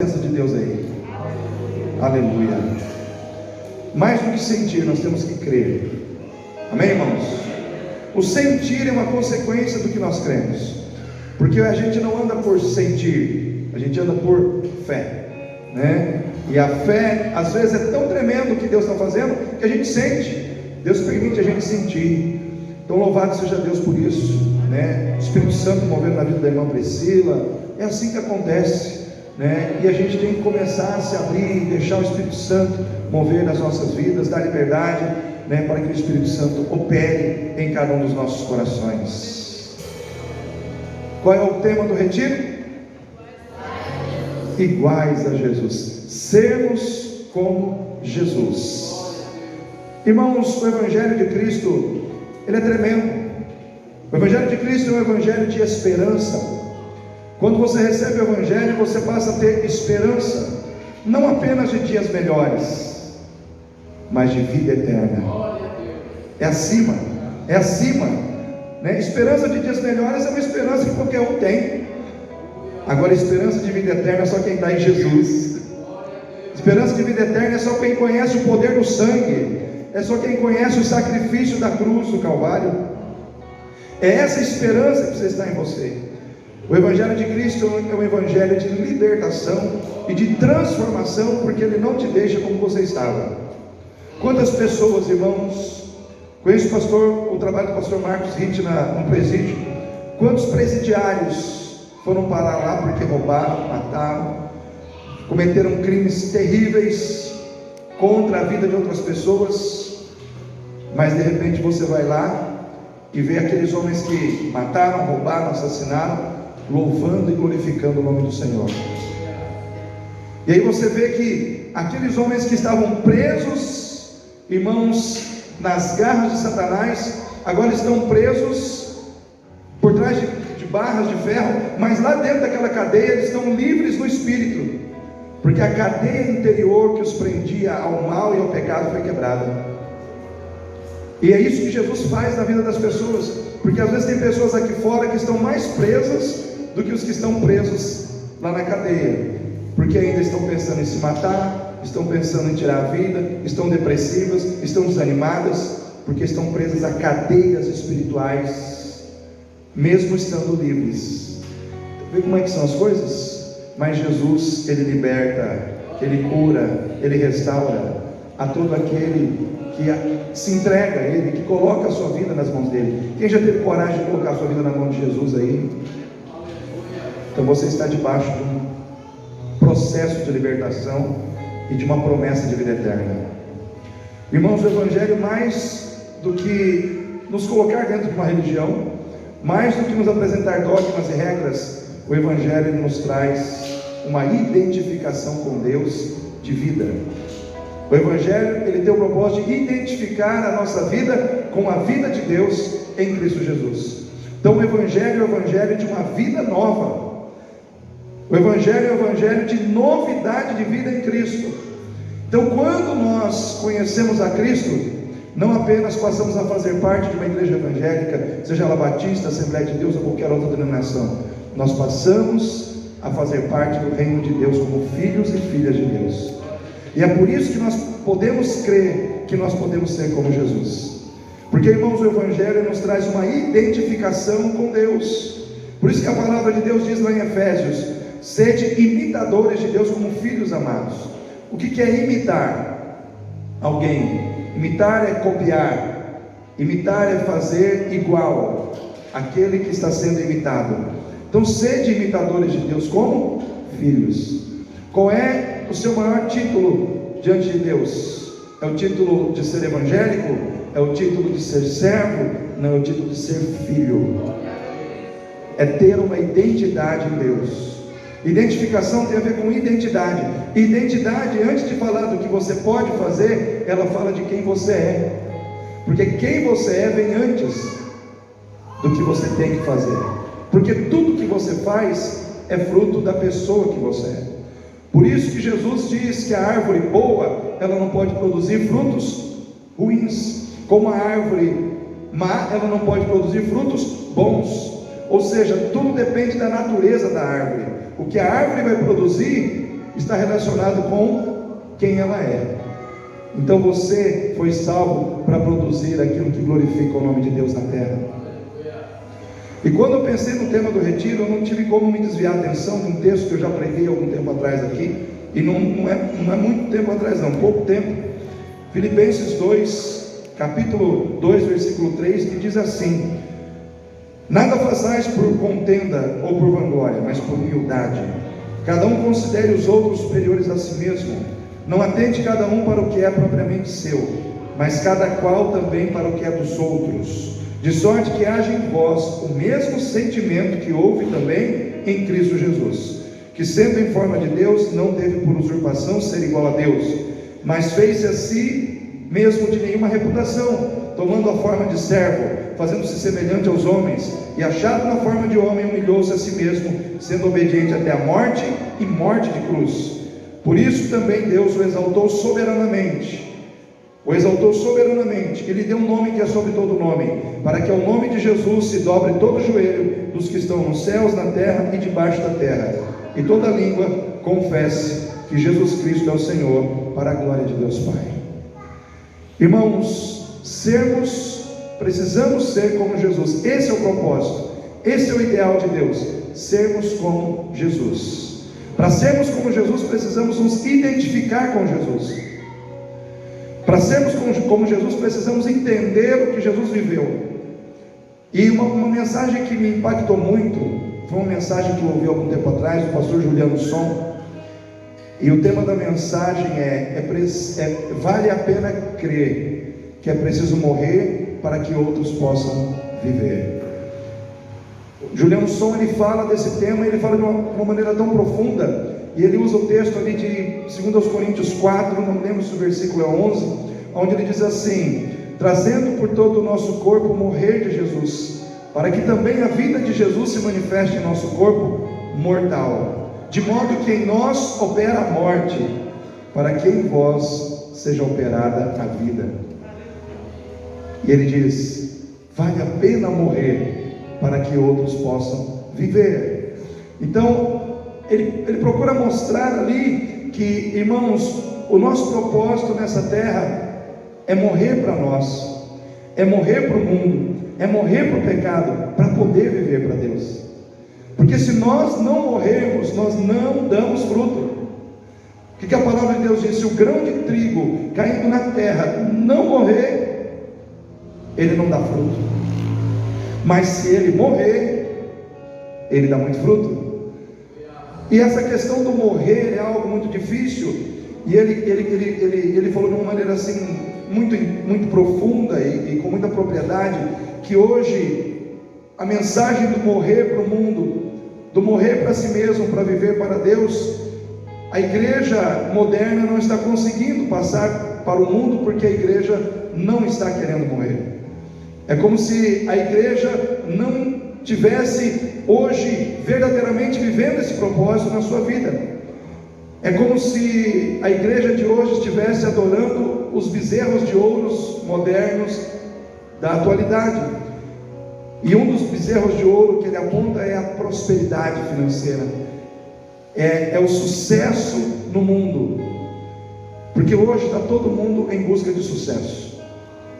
presença de Deus aí. Aleluia. Mais do que sentir, nós temos que crer. Amém, irmãos? O sentir é uma consequência do que nós cremos, porque a gente não anda por sentir, a gente anda por fé, né? E a fé às vezes é tão tremendo o que Deus está fazendo que a gente sente. Deus permite a gente sentir. Então louvado seja Deus por isso, né? O Espírito Santo movendo na vida da irmã Priscila. É assim que acontece, né? E a gente tem que começar a se abrir, deixar o Espírito Santo mover nas nossas vidas, dar liberdade, né, para que o Espírito Santo opere em cada um dos nossos corações. Qual é o tema do retiro? Iguais a Jesus. Sermos como Jesus. Irmãos, o Evangelho de Cristo, ele é tremendo. O Evangelho de Cristo é um Evangelho de esperança. Quando você recebe o Evangelho, você passa a ter esperança, não apenas de dias melhores, mas de vida eterna. É acima, né? Esperança de dias melhores é uma esperança que qualquer um tem. Agora, esperança de vida eterna é só quem está em Jesus. Esperança de vida eterna é só quem conhece o poder do sangue, é só quem conhece o sacrifício da cruz do Calvário. É essa esperança que precisa estar em você. O Evangelho de Cristo é um Evangelho de libertação e de transformação, porque ele não te deixa como você estava. Quantas pessoas, irmãos, conheço o trabalho do pastor Marcos Ritt no presídio. Quantos presidiários foram parar lá porque roubaram, mataram, cometeram crimes terríveis contra a vida de outras pessoas, mas de repente você vai lá e vê aqueles homens que mataram, roubaram, assassinaram, louvando e glorificando o nome do Senhor. E aí você vê que aqueles homens que estavam presos, irmãos, nas garras de Satanás, agora estão presos por trás de barras de ferro, mas lá dentro daquela cadeia eles estão livres no espírito, porque a cadeia interior que os prendia ao mal e ao pecado foi quebrada. E é isso que Jesus faz na vida das pessoas, porque às vezes tem pessoas aqui fora que estão mais presas do que os que estão presos lá na cadeia, porque ainda estão pensando em se matar, estão pensando em tirar a vida, estão depressivas, estão desanimadas, porque estão presas a cadeias espirituais, mesmo estando livres. Vê como é que são as coisas? Mas Jesus, ele liberta, ele cura, ele restaura a todo aquele que se entrega a ele, que coloca a sua vida nas mãos dele. Quem já teve coragem de colocar a sua vida na mão de Jesus aí? Então você está debaixo de um processo de libertação e de uma promessa de vida eterna. Irmãos, o Evangelho, mais do que nos colocar dentro de uma religião, mais do que nos apresentar dogmas e regras, o Evangelho nos traz uma identificação com Deus de vida. O Evangelho, ele tem o propósito de identificar a nossa vida com a vida de Deus em Cristo Jesus. Então o Evangelho é o Evangelho de uma vida nova. O Evangelho é o Evangelho de novidade de vida em Cristo. Então quando nós conhecemos a Cristo, não apenas passamos a fazer parte de uma igreja evangélica, seja ela batista, Assembleia de Deus ou qualquer outra denominação, nós passamos a fazer parte do reino de Deus como filhos e filhas de Deus. E é por isso que nós podemos crer que nós podemos ser como Jesus, porque, irmãos, o Evangelho nos traz uma identificação com Deus. Por isso que a palavra de Deus diz lá em Efésios: sede imitadores de Deus como filhos amados. O que é imitar alguém? Imitar é copiar, imitar é fazer igual àquele que está sendo imitado. Então sede imitadores de Deus como filhos. Qual é o seu maior título diante de Deus? É o título de ser evangélico? É o título de ser servo? Não, é o título de ser filho. É ter uma identidade em Deus. Identificação tem a ver com identidade. Identidade, antes de falar do que você pode fazer, ela fala de quem você é, porque quem você é vem antes do que você tem que fazer, porque tudo que você faz é fruto da pessoa que você é. Por isso que Jesus diz que a árvore boa, ela não pode produzir frutos ruins, como a árvore má, ela não pode produzir frutos bons. Ou seja, tudo depende da natureza da árvore. O que a árvore vai produzir está relacionado com quem ela é. Então você foi salvo para produzir aquilo que glorifica o nome de Deus na terra. E quando eu pensei no tema do retiro, eu não tive como me desviar a atenção de um texto que eu já preguei algum tempo atrás aqui, e não é muito tempo atrás não, pouco tempo. Filipenses 2, capítulo 2, versículo 3, que diz assim: nada façais por contenda ou por vanglória, mas por humildade. Cada um considere os outros superiores a si mesmo. Não atente cada um para o que é propriamente seu, mas cada qual também para o que é dos outros. De sorte que haja em vós o mesmo sentimento que houve também em Cristo Jesus, que sendo em forma de Deus, não teve por usurpação ser igual a Deus, mas fez-se a si mesmo de nenhuma reputação, tomando a forma de servo, fazendo-se semelhante aos homens, e achado na forma de homem, humilhou-se a si mesmo, sendo obediente até a morte, e morte de cruz. Por isso também Deus o exaltou soberanamente, e lhe deu um nome que é sobre todo nome, para que ao nome de Jesus se dobre todo o joelho dos que estão nos céus, na terra e debaixo da terra, e toda língua confesse que Jesus Cristo é o Senhor, para a glória de Deus Pai. Irmãos, precisamos ser como Jesus. Esse é o propósito, esse é o ideal de Deus, sermos como Jesus. Para sermos como Jesus, precisamos nos identificar com Jesus. Para sermos como Jesus, precisamos entender o que Jesus viveu. E uma mensagem que me impactou muito, foi uma mensagem que eu ouvi algum tempo atrás, do pastor Juliano Som. E o tema da mensagem vale a pena crer que é preciso morrer para que outros possam viver. Juliano Som, ele fala desse tema, ele fala de uma maneira tão profunda, e ele usa o texto ali de 2 Coríntios 4, não lembro se o versículo é 11, onde ele diz assim: trazendo por todo o nosso corpo o morrer de Jesus, para que também a vida de Jesus se manifeste em nosso corpo mortal, de modo que em nós opera a morte, para que em vós seja operada a vida. E ele diz: vale a pena morrer para que outros possam viver. Então ele procura mostrar ali que, irmãos, o nosso propósito nessa terra é morrer para nós, é morrer para o mundo, é morrer para o pecado, para poder viver para Deus. Porque se nós não morrermos, nós não damos fruto. O que a palavra de Deus diz? Se o grão de trigo caindo na terra não morrer, ele não dá fruto. Mas se ele morrer, ele dá muito fruto. E essa questão do morrer é algo muito difícil. E ele falou de uma maneira assim, muito profunda e com muita propriedade, que hoje a mensagem do morrer para o mundo, do morrer para si mesmo, para viver para Deus, a igreja moderna não está conseguindo passar para o mundo, porque a igreja não está querendo morrer. É como se a igreja não tivesse hoje verdadeiramente vivendo esse propósito na sua vida. É como se a igreja de hoje estivesse adorando os bezerros de ouros modernos da atualidade. E um dos bezerros de ouro que ele aponta é a prosperidade financeira, é o sucesso no mundo. Porque hoje está todo mundo em busca de sucesso.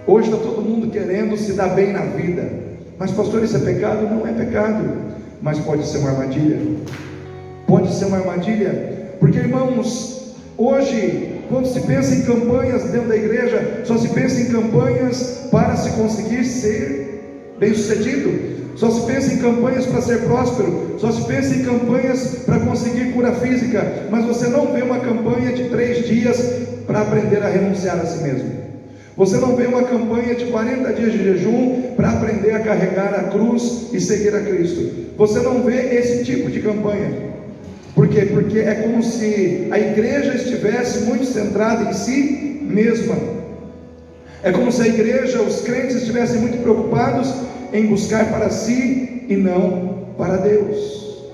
Hoje está todo mundo querendo se dar bem na vida. Mas pastor, isso é pecado? Não é pecado, mas pode ser uma armadilha. Pode ser uma armadilha. Porque, irmãos, hoje, quando se pensa em campanhas dentro da igreja, só se pensa em campanhas para se conseguir ser bem sucedido, só se pensa em campanhas para ser próspero, só se pensa em campanhas para conseguir cura física, mas você não vê uma campanha de 3 dias para aprender a renunciar a si mesmo. Você não vê uma campanha de 40 dias de jejum para aprender a carregar a cruz e seguir a Cristo. Você não vê esse tipo de campanha. Por quê? Porque é como se a igreja estivesse muito centrada em si mesma. É como se a igreja, os crentes estivessem muito preocupados em buscar para si e não para Deus.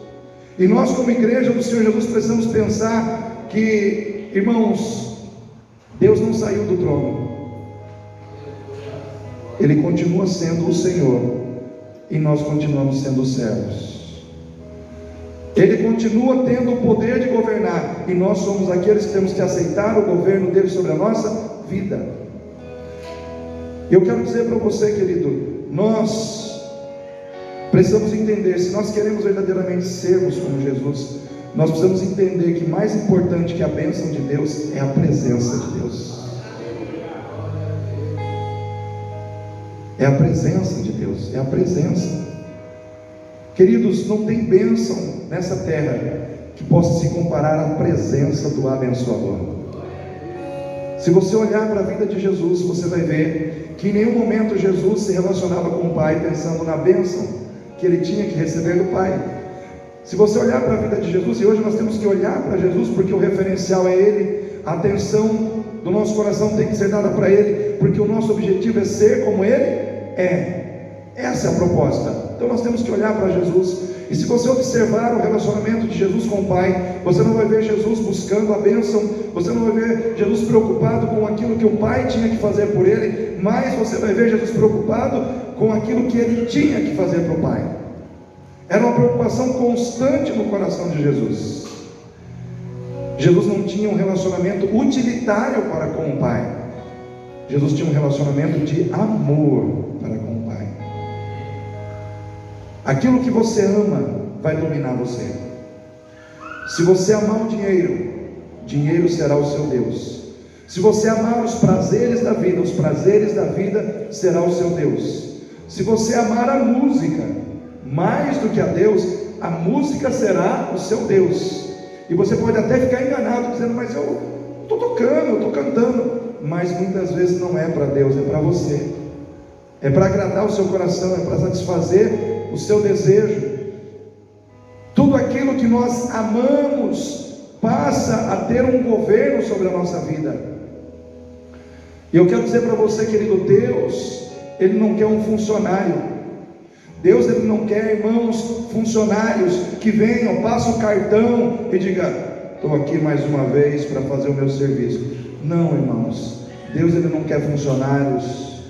E nós, como igreja do Senhor Jesus, precisamos pensar que, irmãos, Deus não saiu do trono. Ele continua sendo o Senhor, e nós continuamos sendo servos. Ele continua tendo o poder de governar, e nós somos aqueles que temos que aceitar o governo dele sobre a nossa vida. Eu quero dizer para você, querido, nós precisamos entender, se nós queremos verdadeiramente sermos como Jesus, nós precisamos entender que mais importante que a bênção de Deus é a presença de Deus. É a presença de Deus, é a presença. Queridos, não tem bênção nessa terra que possa se comparar à presença do abençoador. Se você olhar para a vida de Jesus, você vai ver que em nenhum momento Jesus se relacionava com o Pai pensando na bênção que ele tinha que receber do Pai. Se você olhar para a vida de Jesus, e hoje nós temos que olhar para Jesus porque o referencial é Ele, a atenção do nosso coração tem que ser dada para Ele, porque o nosso objetivo é ser como Ele é. Essa é a proposta. Então nós temos que olhar para Jesus. E se você observar o relacionamento de Jesus com o Pai, você não vai ver Jesus buscando a bênção, você não vai ver Jesus preocupado com aquilo que o Pai tinha que fazer por ele, mas você vai ver Jesus preocupado com aquilo que ele tinha que fazer para o Pai. Era uma preocupação constante no coração de Jesus. Jesus não tinha um relacionamento utilitário para com o Pai. Jesus tinha um relacionamento de amor para com o Pai. Aquilo que você ama vai dominar você. Se você amar o dinheiro, dinheiro será o seu Deus. Se você amar os prazeres da vida, os prazeres da vida será o seu Deus. Se você amar a música mais do que a Deus, a música será o seu Deus. E você pode até ficar enganado dizendo, mas eu estou tocando, eu estou cantando, mas muitas vezes não é para Deus, é para você, é para agradar o seu coração, é para satisfazer o seu desejo. Tudo aquilo que nós amamos passa a ter um governo sobre a nossa vida. E eu quero dizer para você, querido, Deus, Ele não quer um funcionário. Deus, Ele não quer, irmãos, funcionários que venham, passem o cartão e digam, estou aqui mais uma vez para fazer o meu serviço. Não, irmãos, Deus, Ele não quer funcionários.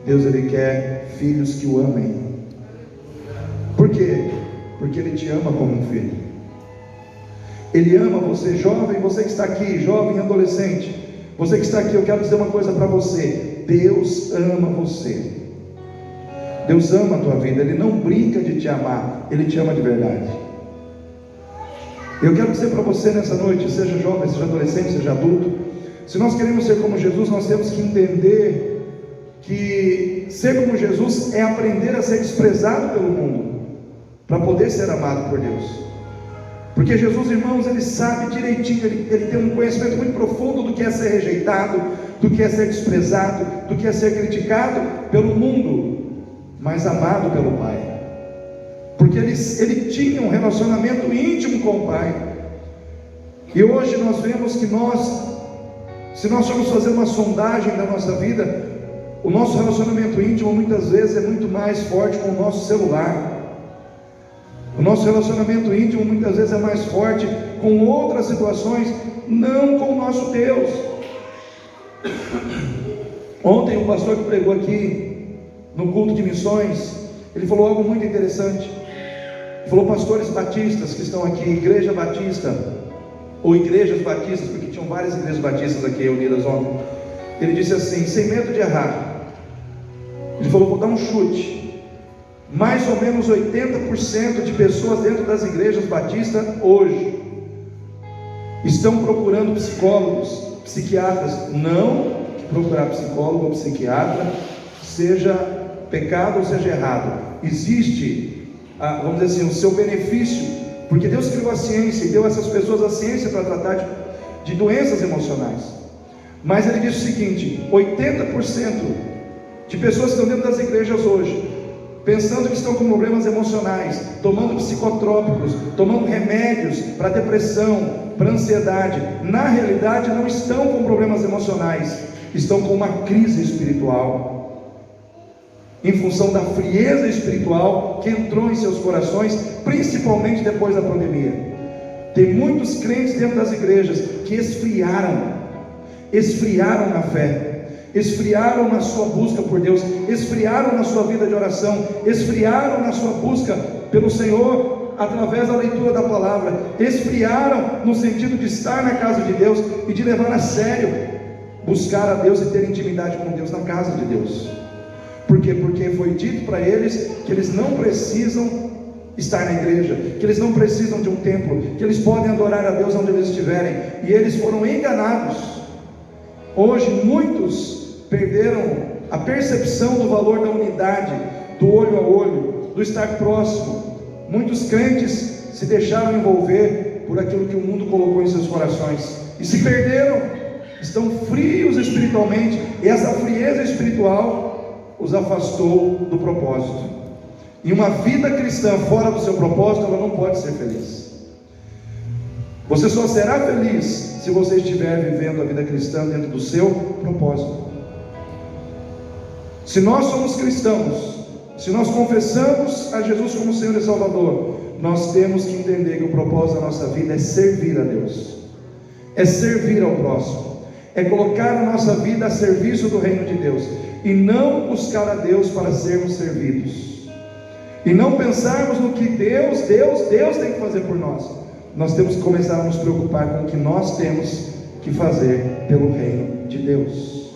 Deus, Ele quer filhos que o amem. Por quê? Porque Ele te ama como um filho. Ele ama você, jovem, você que está aqui, jovem, adolescente, você que está aqui, eu quero dizer uma coisa para você, Deus ama você. Deus ama a tua vida, Ele não brinca de te amar, Ele te ama de verdade. Eu quero dizer para você nessa noite, seja jovem, seja adolescente, seja adulto, se nós queremos ser como Jesus, nós temos que entender que ser como Jesus é aprender a ser desprezado pelo mundo, para poder ser amado por Deus. Porque Jesus, irmãos, Ele sabe direitinho, ele tem um conhecimento muito profundo do que é ser rejeitado, do que é ser desprezado, do que é ser criticado pelo mundo, mas amado pelo Pai, porque ele tinha um relacionamento íntimo com o Pai. E hoje nós vemos que se nós formos fazer uma sondagem da nossa vida, o nosso relacionamento íntimo muitas vezes é muito mais forte com o nosso celular. O nosso relacionamento íntimo muitas vezes é mais forte com outras situações, não com o nosso Deus. Ontem um pastor que pregou aqui no culto de missões, ele falou algo muito interessante. Ele falou, pastores batistas que estão aqui, igreja batista, ou igrejas batistas, porque tinham várias igrejas batistas aqui unidas ontem. Ele disse assim, sem medo de errar, ele falou, vou dar um chute, mais ou menos 80% de pessoas dentro das igrejas batistas hoje estão procurando psicólogos, psiquiatras. Não que procurar psicólogo ou psiquiatra seja pecado ou seja errado. Existe, vamos dizer assim, o seu benefício, porque Deus criou a ciência e deu a essas pessoas a ciência para tratar de doenças emocionais. Mas ele diz o seguinte, 80% de pessoas que estão dentro das igrejas hoje, pensando que estão com problemas emocionais, tomando psicotrópicos, tomando remédios para depressão, para ansiedade, na realidade não estão com problemas emocionais, estão com uma crise espiritual, em função da frieza espiritual que entrou em seus corações, principalmente depois da pandemia. Tem muitos crentes dentro das igrejas que esfriaram na fé, esfriaram na sua busca por Deus, esfriaram na sua vida de oração, esfriaram na sua busca pelo Senhor, através da leitura da palavra, esfriaram no sentido de estar na casa de Deus e de levar a sério buscar a Deus e ter intimidade com Deus na casa de Deus. Por quê? Porque foi dito para eles que eles não precisam estar na igreja, que eles não precisam de um templo, que eles podem adorar a Deus onde eles estiverem, e eles foram enganados. Hoje muitos perderam a percepção do valor da unidade, do olho a olho, do estar próximo. Muitos crentes se deixaram envolver por aquilo que o mundo colocou em seus corações e se perderam, estão frios espiritualmente, e essa frieza espiritual os afastou do propósito. E uma vida cristã fora do seu propósito, ela não pode ser feliz. Você só será feliz se você estiver vivendo a vida cristã dentro do seu propósito. Se nós somos cristãos, se nós confessamos a Jesus como Senhor e Salvador, nós temos que entender que o propósito da nossa vida é servir a Deus, é servir ao próximo, é colocar a nossa vida a serviço do reino de Deus, e não buscar a Deus para sermos servidos, e não pensarmos no que Deus tem que fazer por nós. Nós temos que começar a nos preocupar com o que nós temos que fazer pelo reino de Deus,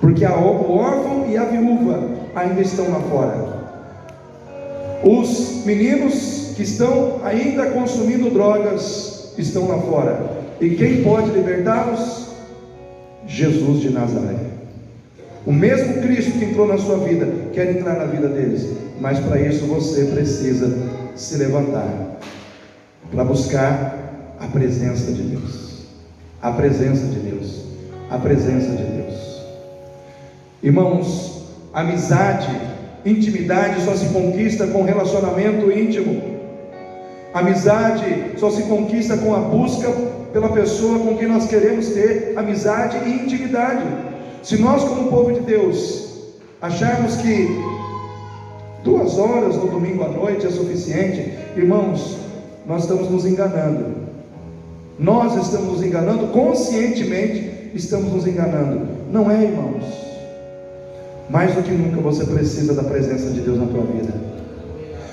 porque o órfão e a viúva ainda estão lá fora. Os meninos que estão ainda consumindo drogas estão lá fora, e quem pode libertá-los? Jesus de Nazaré. O mesmo Cristo que entrou na sua vida quer entrar na vida deles, mas para isso você precisa se levantar para buscar a presença de Deus, a presença de Deus, a presença de Deus. Irmãos, amizade, intimidade só se conquista com relacionamento íntimo. Amizade só se conquista com a busca pela pessoa com quem nós queremos ter amizade e intimidade. Se nós, como povo de Deus, acharmos que 2 horas no domingo à noite é suficiente, irmãos, nós estamos nos enganando. Nós estamos nos enganando, conscientemente estamos nos enganando. Não é, irmãos? Mais do que nunca você precisa da presença de Deus na tua vida.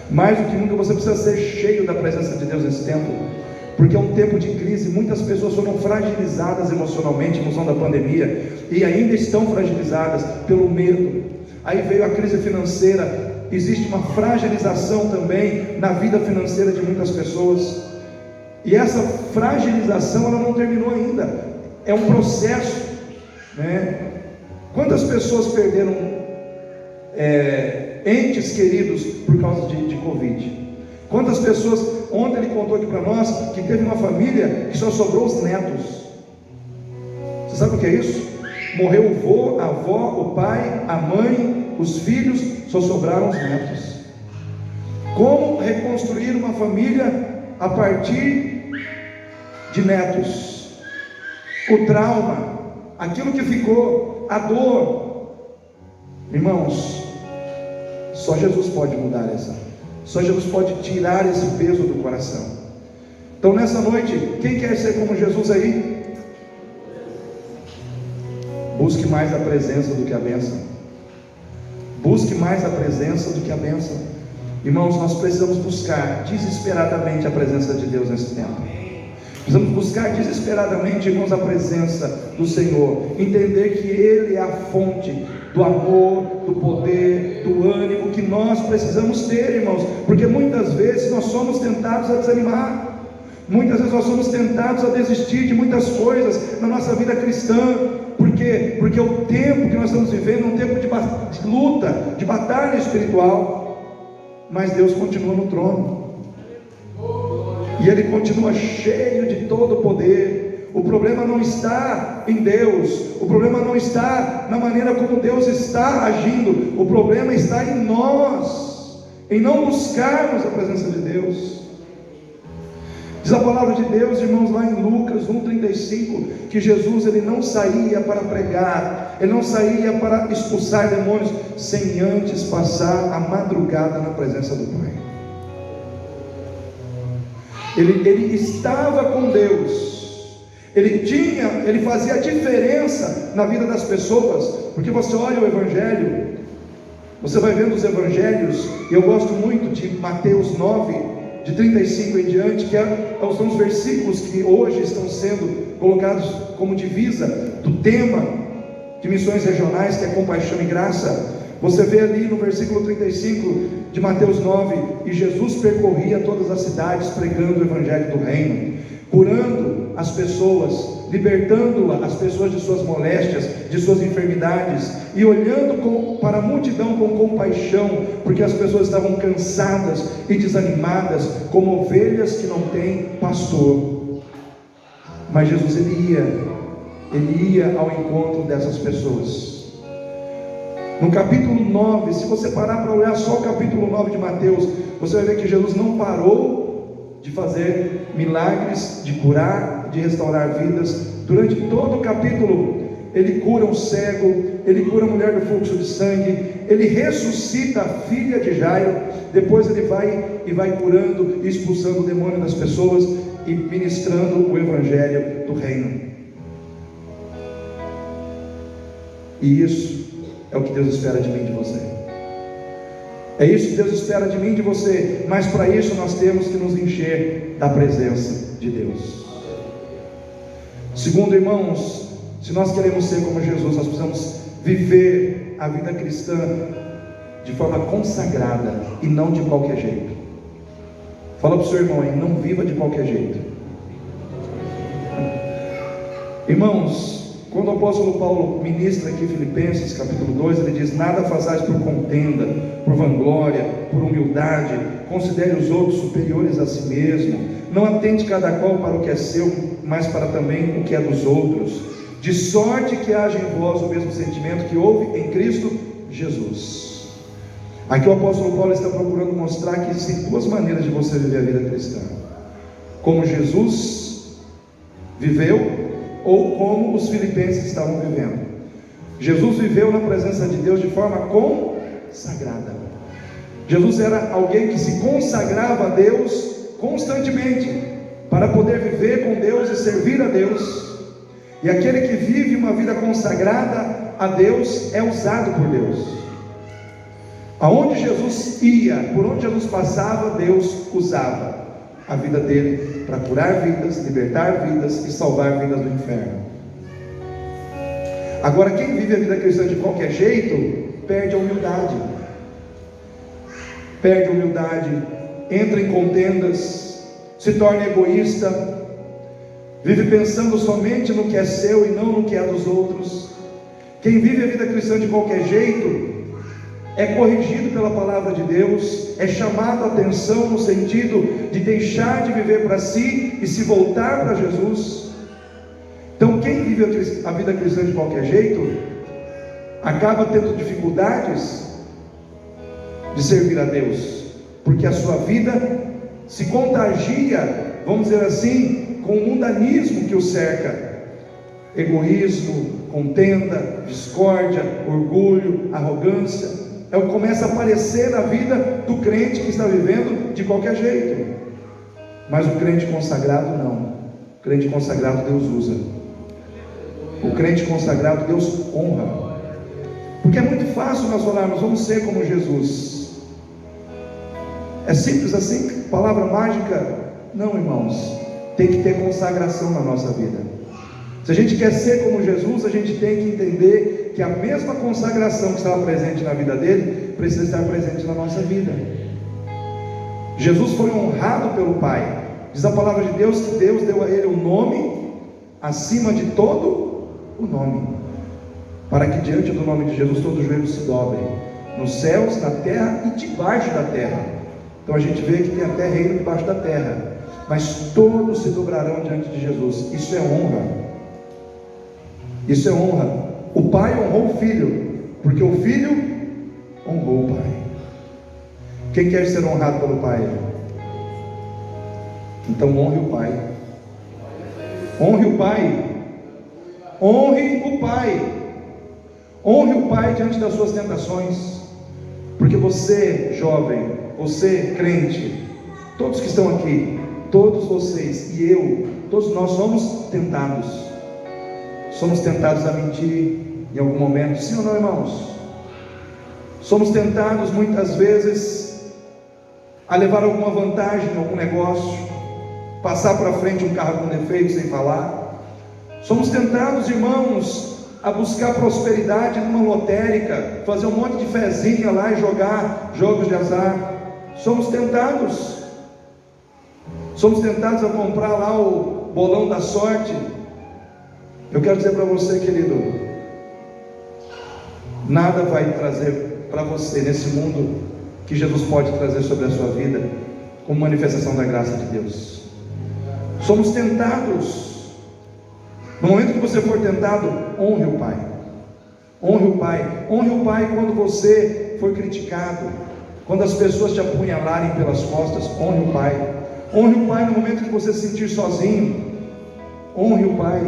Mais do que nunca você precisa ser cheio da presença de Deus nesse tempo, porque é um tempo de crise. Muitas pessoas foram fragilizadas emocionalmente em função da pandemia, e ainda estão fragilizadas pelo medo. Aí veio a crise financeira. Existe uma fragilização também na vida financeira de muitas pessoas, e essa fragilização ela não terminou ainda, é um processo, né? Quantas pessoas perderam entes queridos por causa de Covid? Quantas pessoas, ontem ele contou aqui para nós que teve uma família que só sobrou os netos. Você sabe o que é isso? Morreu o vô, a avó, o pai, a mãe, os filhos, só sobraram os netos. Como reconstruir uma família a partir de netos? O trauma, aquilo que ficou, a dor. Irmãos, só Jesus pode mudar só Jesus pode tirar esse peso do coração. Então nessa noite, quem quer ser como Jesus aí? Busque mais a presença do que a bênção. Busque mais a presença do que a bênção. Irmãos, nós precisamos buscar desesperadamente a presença de Deus nesse tempo. Precisamos buscar desesperadamente, irmãos, a presença do Senhor. Entender que Ele é a fonte do amor, do poder, do ânimo que nós precisamos ter, irmãos. Porque muitas vezes nós somos tentados a desanimar. Muitas vezes nós somos tentados a desistir de muitas coisas na nossa vida cristã. Por quê? Porque o tempo que nós estamos vivendo é um tempo de luta, de batalha espiritual. Mas Deus continua no trono, e Ele continua cheio de todo o poder. O problema não está em Deus, o problema não está na maneira como Deus está agindo, o problema está em nós, em não buscarmos a presença de Deus. Diz a palavra de Deus, irmãos, lá em Lucas 1,35, que Jesus ele não saía para pregar, ele não saía para expulsar demônios, sem antes passar a madrugada na presença do Pai. Ele estava com Deus, ele fazia a diferença na vida das pessoas, porque você olha o Evangelho, você vai vendo os Evangelhos, e eu gosto muito de Mateus 9, de 35 em diante, que são os versículos que hoje estão sendo colocados como divisa do tema de missões regionais, que é compaixão e graça. Você vê ali no versículo 35 de Mateus 9: e Jesus percorria todas as cidades pregando o evangelho do reino, curando as pessoas, libertando as pessoas de suas moléstias, de suas enfermidades, e olhando para a multidão com compaixão, porque as pessoas estavam cansadas e desanimadas, como ovelhas que não têm pastor. Mas Jesus ele ia ao encontro dessas pessoas. No capítulo 9, se você parar para olhar só o capítulo 9 de Mateus, você vai ver que Jesus não parou de fazer milagres, de curar, de restaurar vidas. Durante todo o capítulo, ele cura um cego, ele cura a mulher do fluxo de sangue, ele ressuscita a filha de Jairo. Depois ele vai curando e expulsando o demônio das pessoas e ministrando o evangelho do reino. E isso é o que Deus espera de mim e de você. É isso que Deus espera de mim e de você. Mas para isso nós temos que nos encher da presença de Deus. Segundo, irmãos, se nós queremos ser como Jesus, nós precisamos viver a vida cristã de forma consagrada e não de qualquer jeito. Fala para o seu irmão aí: não viva de qualquer jeito. Irmãos, quando o apóstolo Paulo ministra aqui Filipenses capítulo 2, ele diz: nada façais por contenda, por vanglória, por humildade, considere os outros superiores a si mesmo, não atente cada qual para o que é seu, mas para também o que é dos outros, de sorte que haja em vós o mesmo sentimento que houve em Cristo Jesus. Aqui o apóstolo Paulo está procurando mostrar que existem duas maneiras de você viver a vida cristã: como Jesus viveu, ou como os filipenses estavam vivendo. Jesus viveu na presença de Deus de forma consagrada. Jesus era alguém que se consagrava a Deus constantemente, para poder viver com Deus e servir a Deus. E aquele que vive uma vida consagrada a Deus é usado por Deus. Aonde Jesus ia, por onde Jesus passava, Deus usava a vida dele para curar vidas, libertar vidas e salvar vidas do inferno. Agora, quem vive a vida cristã de qualquer jeito, perde a humildade. Perde a humildade, entra em contendas, se torna egoísta, vive pensando somente no que é seu e não no que é dos outros. Quem vive a vida cristã de qualquer jeito é corrigido pela palavra de Deus, é chamado a atenção no sentido de deixar de viver para si e se voltar para Jesus. Então quem vive a vida cristã de qualquer jeito acaba tendo dificuldades de servir a Deus, porque a sua vida se contagia, vamos dizer assim, com o mundanismo que o cerca: egoísmo, contenda, discórdia, orgulho, arrogância. É o que começa a aparecer na vida do crente que está vivendo de qualquer jeito. Mas o crente consagrado não. O crente consagrado Deus usa. O crente consagrado Deus honra. Porque é muito fácil nós falarmos: vamos ser como Jesus. É simples assim? Palavra mágica? Não, irmãos. Tem que ter consagração na nossa vida. Se a gente quer ser como Jesus, a gente tem que entender que a mesma consagração que estava presente na vida dele precisa estar presente na nossa vida. Jesus foi honrado pelo Pai. Diz a palavra de Deus que Deus deu a ele um nome acima de todo o nome, para que diante do nome de Jesus todo joelho se dobre, nos céus, na terra e debaixo da terra. Então a gente vê que tem até reino debaixo da terra, mas todos se dobrarão diante de Jesus. Isso é honra. Isso é honra. O pai honrou o filho, porque o filho honrou o pai. Quem quer ser honrado pelo pai? Então honre o pai. Honre o pai. Honre o pai. Honre o pai diante das suas tentações. Porque você, jovem, você, crente, todos que estão aqui, todos vocês e eu, todos nós somos tentados. Somos tentados a mentir em algum momento, sim ou não, irmãos? Somos tentados muitas vezes a levar alguma vantagem em algum negócio, passar para frente um carro com defeito sem falar. Somos tentados, irmãos, a buscar prosperidade numa lotérica, fazer um monte de fezinha lá e jogar jogos de azar. Somos tentados a comprar lá o bolão da sorte. Eu quero dizer para você, querido, nada vai trazer para você nesse mundo que Jesus pode trazer sobre a sua vida como manifestação da graça de Deus. Somos tentados. No momento que você for tentado, honre o Pai. Honre o Pai. Honre o Pai quando você for criticado, quando as pessoas te apunhalarem pelas costas. Honre o Pai. Honre o Pai no momento que você se sentir sozinho. Honre o Pai.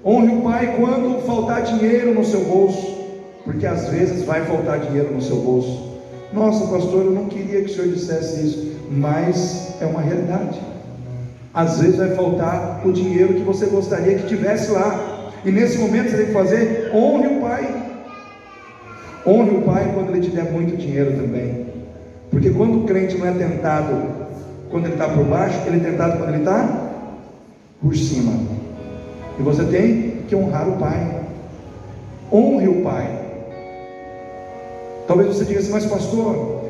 Honre o Pai quando faltar dinheiro no seu bolso, porque às vezes vai faltar dinheiro no seu bolso. Nossa, pastor, eu não queria que o senhor dissesse isso, mas é uma realidade. Às vezes vai faltar o dinheiro que você gostaria que tivesse lá, e nesse momento você tem que fazer, honre o Pai. Honre o Pai quando Ele te der muito dinheiro também, porque quando o crente não é tentado quando ele está por baixo, ele é tentado quando ele está por cima. E você tem que honrar o Pai. Honre o Pai. Talvez você diga assim, mas pastor,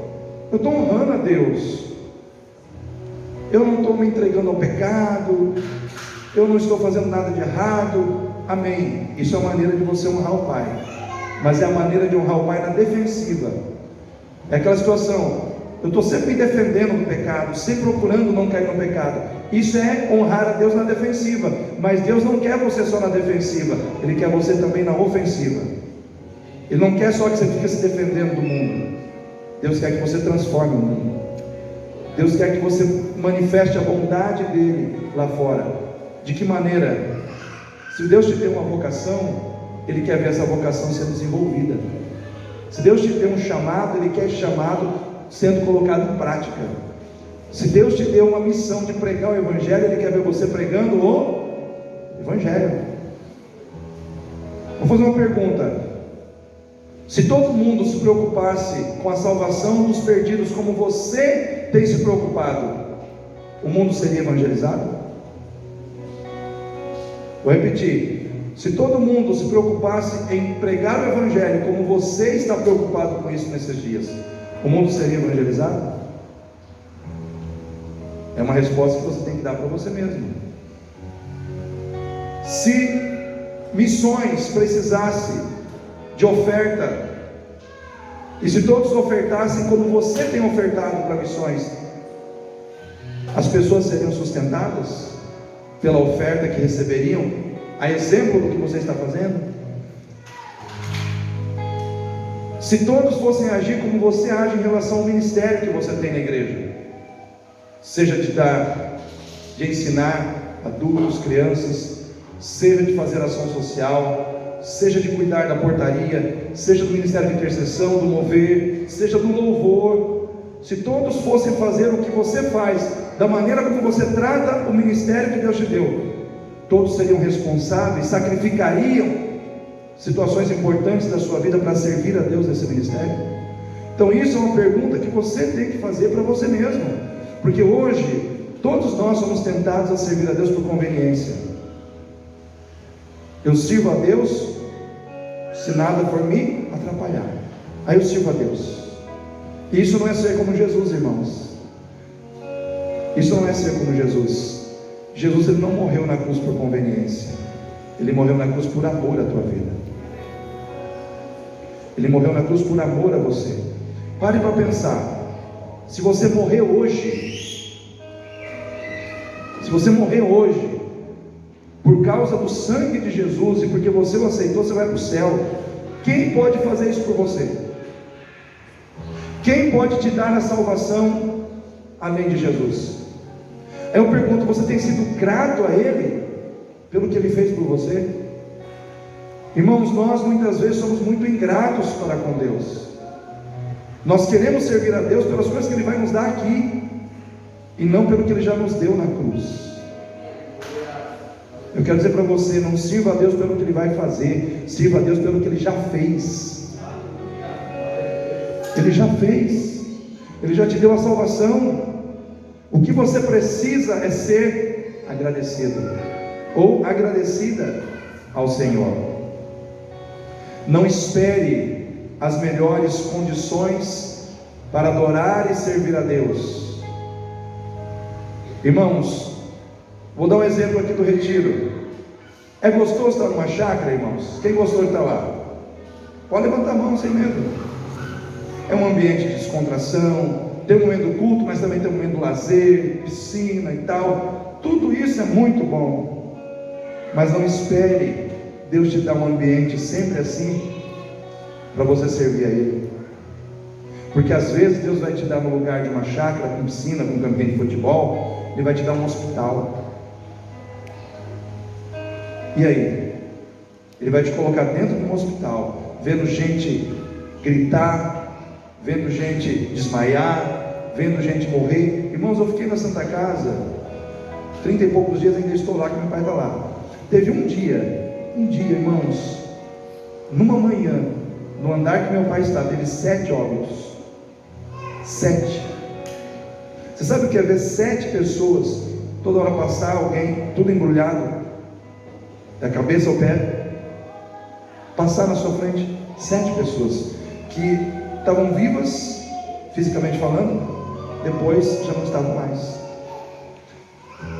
eu estou honrando a Deus, eu não estou me entregando ao pecado, eu não estou fazendo nada de errado. Amém. Isso é a maneira de você honrar o Pai, mas é a maneira de honrar o Pai na defensiva. É aquela situação, eu estou sempre me defendendo do pecado, sempre procurando não cair no pecado. Isso é honrar a Deus na defensiva. Mas Deus não quer você só na defensiva, Ele quer você também na ofensiva. Ele não quer só que você fique se defendendo do mundo. Deus quer que você transforme o mundo. Deus quer que você manifeste a bondade dEle lá fora. De que maneira? Se Deus te deu uma vocação, Ele quer ver essa vocação sendo desenvolvida. Se Deus te deu um chamado, Ele quer esse chamado sendo colocado em prática. Se Deus te deu uma missão de pregar o Evangelho, Ele quer ver você pregando o Evangelho. Vou fazer uma pergunta. Se todo mundo se preocupasse com a salvação dos perdidos como você tem se preocupado, o mundo seria evangelizado? Vou repetir. Se todo mundo se preocupasse em pregar o Evangelho como você está preocupado com isso nesses dias, o mundo seria evangelizado? É uma resposta que você tem que dar para você mesmo. Se missões precisasse de oferta, e se todos ofertassem como você tem ofertado para missões, as pessoas seriam sustentadas pela oferta que receberiam, a exemplo do que você está fazendo? Se todos fossem agir como você age em relação ao ministério que você tem na igreja, seja de ensinar adultos, crianças, seja de fazer ação social, seja de cuidar da portaria, seja do ministério de intercessão, do mover, seja do louvor, se todos fossem fazer o que você faz, da maneira como você trata o ministério que Deus te deu, todos seriam responsáveis, sacrificariam situações importantes da sua vida para servir a Deus nesse ministério? Então isso é uma pergunta que você tem que fazer para você mesmo, porque hoje todos nós somos tentados a servir a Deus por conveniência. Eu sirvo a Deus se nada for me atrapalhar, aí eu sirvo a Deus. E isso não é ser como Jesus, irmãos. Isso não é ser como Jesus. Jesus, Ele não morreu na cruz por conveniência, Ele morreu na cruz por amor à tua vida. Ele morreu na cruz por amor a você. Pare para pensar. Se você morrer hoje, por causa do sangue de Jesus, e porque você o aceitou, você vai para o céu. Quem pode fazer isso por você? Quem pode te dar a salvação além de Jesus? Aí eu pergunto, você tem sido grato a Ele pelo que Ele fez por você? Irmãos, nós muitas vezes somos muito ingratos para com Deus. Nós queremos servir a Deus pelas coisas que Ele vai nos dar aqui, e não pelo que Ele já nos deu na cruz. Eu quero dizer para você, não sirva a Deus pelo que Ele vai fazer, sirva a Deus pelo que Ele já fez. Ele já fez. Ele já te deu a salvação. O que você precisa é ser agradecido ou agradecida ao Senhor. Não espere as melhores condições para adorar e servir a Deus. Irmãos, vou dar um exemplo aqui do retiro. É gostoso estar numa chácara, irmãos? Quem gostou de estar lá? Pode levantar a mão sem medo. É um ambiente de descontração, tem um momento do culto, mas também tem um momento do lazer, piscina e tal. Tudo isso é muito bom. Mas não espere Deus te dar um ambiente sempre assim para você servir a Ele. Porque às vezes Deus vai te dar no lugar de uma chácara, com piscina, com um campinho de futebol, Ele vai te dar um hospital. E aí? Ele vai te colocar dentro de um hospital, vendo gente gritar, vendo gente desmaiar, vendo gente morrer. Irmãos, eu fiquei na Santa Casa 30 e poucos dias, ainda estou lá, que meu pai está lá. Teve um dia, irmãos, numa manhã, no andar que meu pai está, teve 7 óbitos. 7. Você sabe o que é ver 7 pessoas, toda hora passar alguém, tudo embrulhado, da cabeça ao pé, passar na sua frente? 7 pessoas que estavam vivas, fisicamente falando, depois já não estavam mais.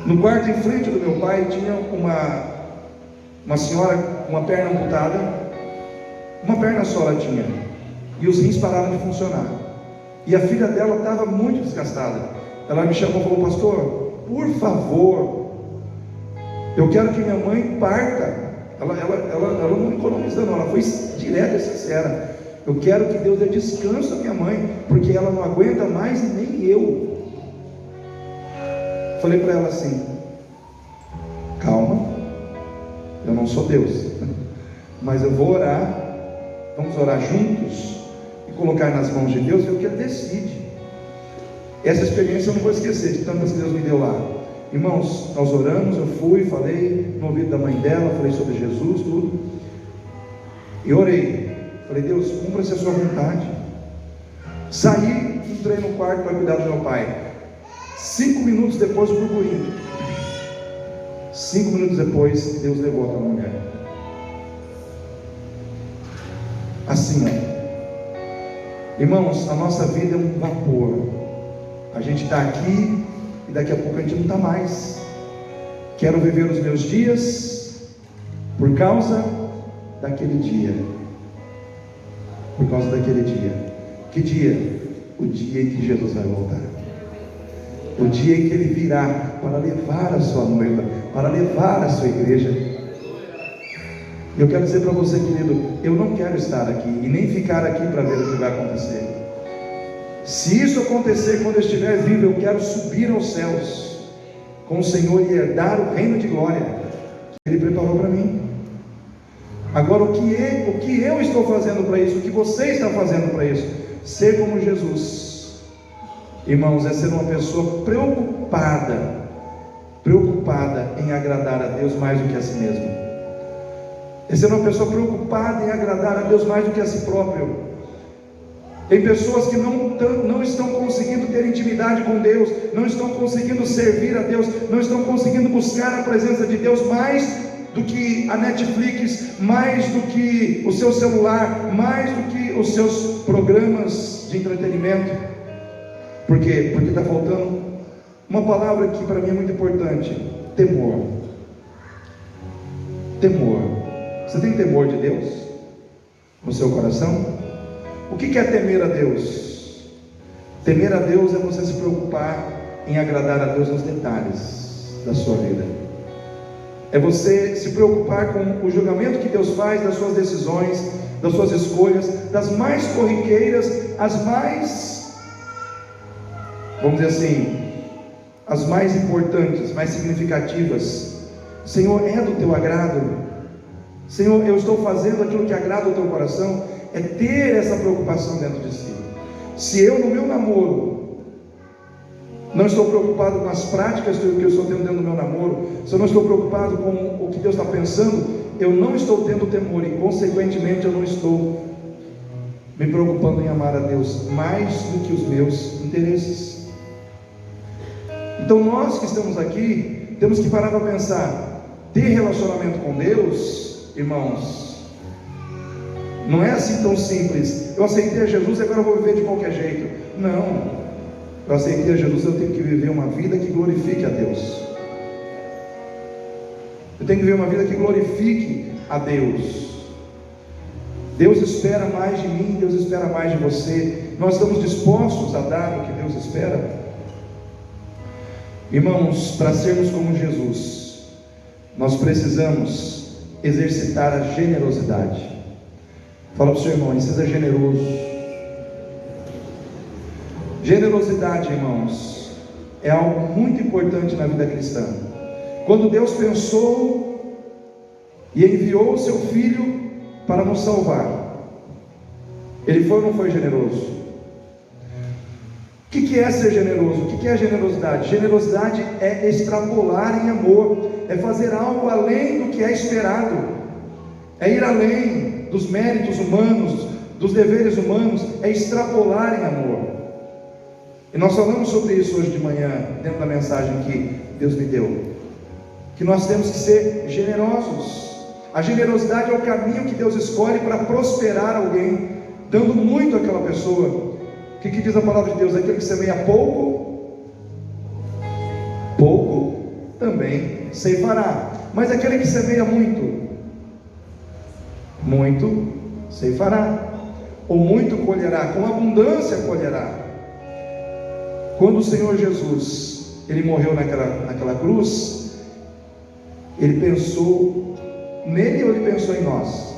No quarto em frente do meu pai tinha uma senhora com uma perna amputada, uma perna só ela tinha, e os rins pararam de funcionar, e a filha dela estava muito desgastada. Ela me chamou e falou: pastor, por favor, eu quero que minha mãe parta. Ela não economizou não, ela foi direta e sincera. Eu quero que Deus dê descanso à minha mãe, porque ela não aguenta mais, nem eu. Falei para ela assim: calma, eu não sou Deus, mas eu vou orar, vamos orar juntos e colocar nas mãos de Deus, ver o que Ele decide. Essa experiência eu não vou esquecer, de tantas que Deus me deu lá. Irmãos, nós oramos, eu fui, falei no ouvido da mãe dela, falei sobre Jesus, tudo, e orei. Falei: Deus, cumpra-se a sua vontade. Saí, entrei no quarto para cuidar do meu pai. 5 minutos depois, o burburinho. 5 minutos depois, Deus levou aquela mulher. Assim, ó. Irmãos, a nossa vida é um vapor. A gente está aqui e daqui a pouco a gente não está mais. Quero viver os meus dias por causa daquele dia. Por causa daquele dia. Que dia? O dia em que Jesus vai voltar. O dia em que Ele virá para levar a sua noiva, para levar a sua igreja. Eu quero dizer para você, querido, eu não quero estar aqui e nem ficar aqui para ver o que vai acontecer. Se isso acontecer quando eu estiver vivo, eu quero subir aos céus com o Senhor e herdar o reino de glória que Ele preparou para mim. Agora, o que eu estou fazendo para isso? O que você está fazendo para isso? Ser como Jesus, irmãos, é ser uma pessoa preocupada em agradar a Deus mais do que a si mesmo. É ser uma pessoa preocupada em agradar a Deus mais do que a si próprio. Tem pessoas que não estão conseguindo ter intimidade com Deus, não estão conseguindo servir a Deus, não estão conseguindo buscar a presença de Deus mais do que a Netflix, mais do que o seu celular, mais do que os seus programas de entretenimento. Por quê? Porque está faltando uma palavra que para mim é muito importante: temor. Temor. Você tem temor de Deus no seu coração? O que é temer a Deus? Temer a Deus é você se preocupar em agradar a Deus nos detalhes da sua vida. É você se preocupar com o julgamento que Deus faz das suas decisões, das suas escolhas, das mais corriqueiras, as mais, vamos dizer assim, as mais importantes, mais significativas. Senhor, é do teu agrado? Senhor, eu estou fazendo aquilo que agrada o teu coração? É ter essa preocupação dentro de si. Se eu, no meu namoro, não estou preocupado com as práticas que eu estou tendo dentro do meu namoro, se eu não estou preocupado com o que Deus está pensando, eu não estou tendo temor e, consequentemente, eu não estou me preocupando em amar a Deus mais do que os meus interesses. Então nós que estamos aqui, temos que parar para pensar, ter relacionamento com Deus, irmãos, não é assim tão simples. Eu aceitei a Jesus e agora eu vou viver de qualquer jeito. Não, eu aceitei a Jesus, eu tenho que viver uma vida que glorifique a Deus. Eu tenho que viver uma vida que glorifique a Deus. Deus espera mais de mim, Deus espera mais de você. Nós estamos dispostos a dar o que Deus espera? Irmãos, para sermos como Jesus, nós precisamos exercitar a generosidade. Fala para o seu irmão, ele seja generoso. Generosidade, irmãos, é algo muito importante na vida cristã. Quando Deus pensou e enviou o seu Filho para nos salvar, Ele foi ou não foi generoso? O que é ser generoso? O que é generosidade? Generosidade é extrapolar em amor, é fazer algo além do que é esperado, é ir além dos méritos humanos, dos deveres humanos, é extrapolar em amor. E nós falamos sobre isso hoje de manhã, dentro da mensagem que Deus me deu, que nós temos que ser generosos. A generosidade é o caminho que Deus escolhe para prosperar alguém, dando muito àquela pessoa. O que diz a palavra de Deus? Aquele que semeia pouco, pouco também ceifará. Mas aquele que semeia muito, muito ceifará, ou muito colherá, com abundância colherá. Quando o Senhor Jesus, Ele morreu naquela cruz, Ele pensou nele ou Ele pensou em nós?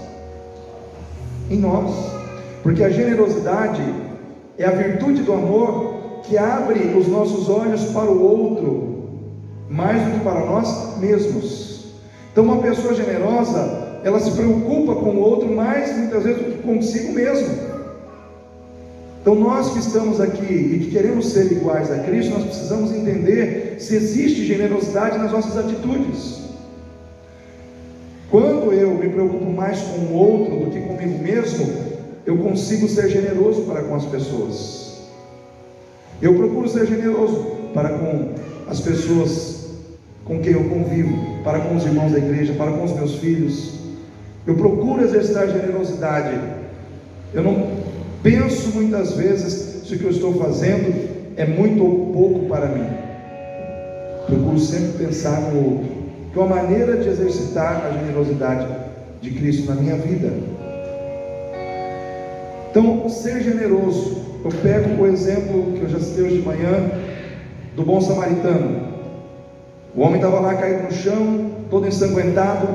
Em nós, porque a generosidade é a virtude do amor que abre os nossos olhos para o outro, mais do que para nós mesmos. Então uma pessoa generosa, ela se preocupa com o outro mais muitas vezes do que consigo mesmo. Então nós que estamos aqui e que queremos ser iguais a Cristo, nós precisamos entender se existe generosidade nas nossas atitudes. Quando eu me preocupo mais com o outro do que comigo mesmo, eu consigo ser generoso para com as pessoas. Eu procuro ser generoso para com as pessoas com quem eu convivo, para com os irmãos da igreja, para com os meus filhos. Eu procuro exercitar generosidade. Eu não penso muitas vezes se o que eu estou fazendo é muito ou pouco para mim. Procuro sempre pensar no outro, que é uma maneira de exercitar a generosidade de Cristo na minha vida. Então, ser generoso, eu pego o exemplo que eu já citei hoje de manhã, do bom samaritano. O homem estava lá caído no chão, todo ensanguentado.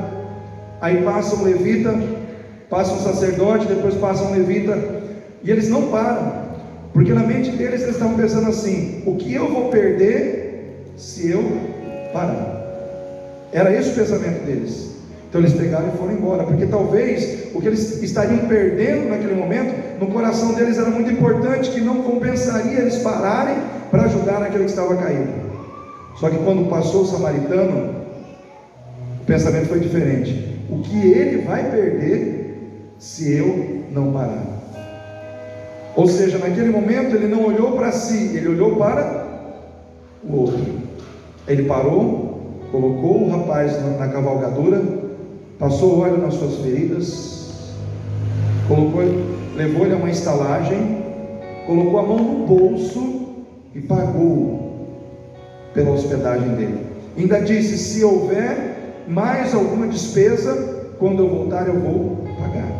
Aí passa um levita, passa um sacerdote, depois passa um levita, e eles não param, porque na mente deles eles estavam pensando assim: o que eu vou perder se eu parar? Era esse o pensamento deles. Então eles pegaram e foram embora, porque talvez o que eles estariam perdendo naquele momento, no coração deles era muito importante, que não compensaria eles pararem para ajudar aquele que estava caído. Só que quando passou o samaritano, o pensamento foi diferente: o que ele vai perder se eu não parar? Ou seja, naquele momento ele não olhou para si, ele olhou para o outro. Ele parou, colocou o rapaz na cavalgadura, passou óleo nas suas feridas, levou ele a uma estalagem, colocou a mão no bolso e pagou pela hospedagem dele. Ainda disse: se houver mais alguma despesa, quando eu voltar eu vou pagar.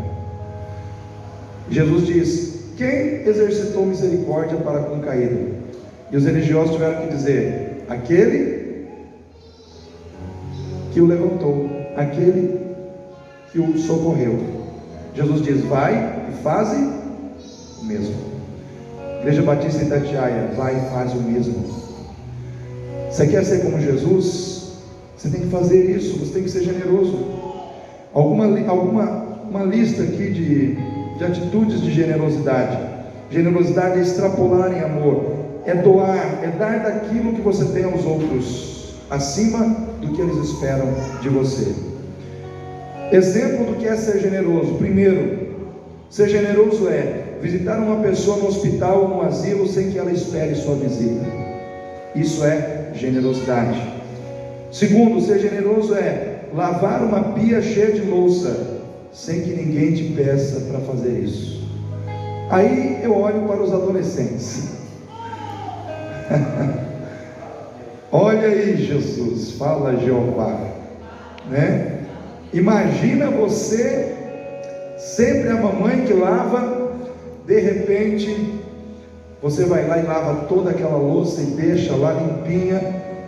Jesus diz: quem exercitou misericórdia para com o caído? E os religiosos tiveram que dizer: aquele que o levantou, aquele que o socorreu. Jesus diz: vai e faze o mesmo. Igreja Batista em Itatiaia, vai e faz o mesmo. Você quer ser como Jesus? Você tem que fazer isso, você tem que ser generoso. Uma lista aqui de atitudes de generosidade. Generosidade é extrapolar em amor, é doar, é dar daquilo que você tem aos outros, acima do que eles esperam de você. Exemplo do que é ser generoso. Primeiro, ser generoso é visitar uma pessoa no hospital ou no asilo sem que ela espere sua visita. Isso é generosidade. Segundo, ser generoso é lavar uma pia cheia de louça sem que ninguém te peça para fazer isso. Aí eu olho para os adolescentes. Olha aí, Jesus, fala Jeová, né? Imagina você, sempre a mamãe que lava, de repente você vai lá e lava toda aquela louça e deixa lá limpinha,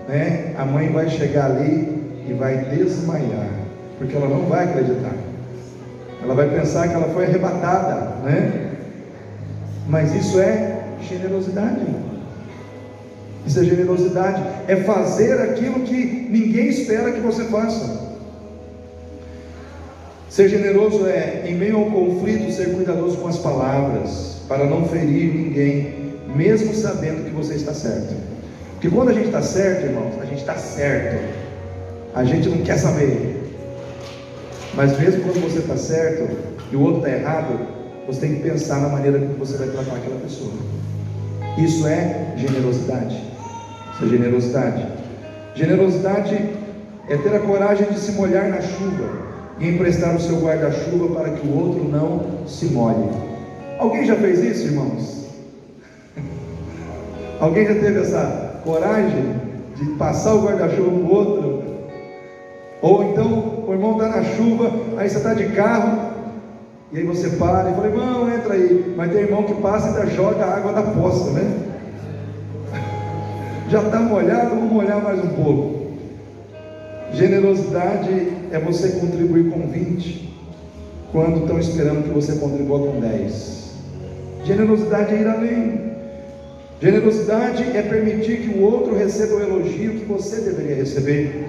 né? A mãe vai chegar ali e vai desmaiar, porque ela não vai acreditar. Ela vai pensar que ela foi arrebatada, né? Mas isso é generosidade. Isso é generosidade. É fazer aquilo que ninguém espera que você faça. Ser generoso é, em meio ao conflito, ser cuidadoso com as palavras, para não ferir ninguém, mesmo sabendo que você está certo. Porque quando a gente está certo, irmãos, a gente está certo. A gente não quer saber. Mas mesmo quando você está certo e o outro está errado, você tem que pensar na maneira que você vai tratar aquela pessoa. Isso é generosidade. Isso é generosidade. Generosidade é ter a coragem de se molhar na chuva e emprestar o seu guarda-chuva para que o outro não se molhe. Alguém já fez isso, irmãos? Alguém já teve essa coragem de passar o guarda-chuva para o outro? Ou então o irmão está na chuva, aí você está de carro, e aí você para e fala: irmão, entra aí. Mas tem irmão que passa e ainda joga a água da poça, né? Já está molhado, vamos molhar mais um pouco. Generosidade é você contribuir com 20, quando estão esperando que você contribua com 10. Generosidade é ir além. Generosidade é permitir que o outro receba o elogio que você deveria receber.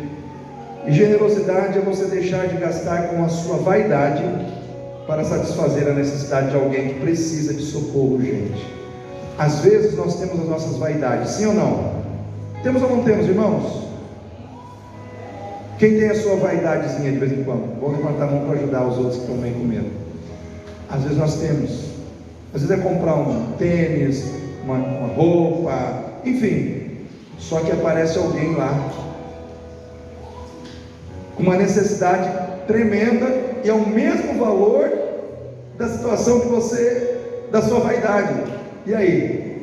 E generosidade é você deixar de gastar com a sua vaidade para satisfazer a necessidade de alguém que precisa de socorro urgente. Às vezes nós temos as nossas vaidades, sim ou não? Temos ou não temos, irmãos? Quem tem a sua vaidadezinha de vez em quando? Vou levantar a mão para ajudar os outros que estão meio com medo. Às vezes nós temos. Às vezes é comprar um tênis, uma roupa, enfim. Só que aparece alguém lá com uma necessidade tremenda e é o mesmo valor da situação que você, da sua vaidade. E aí?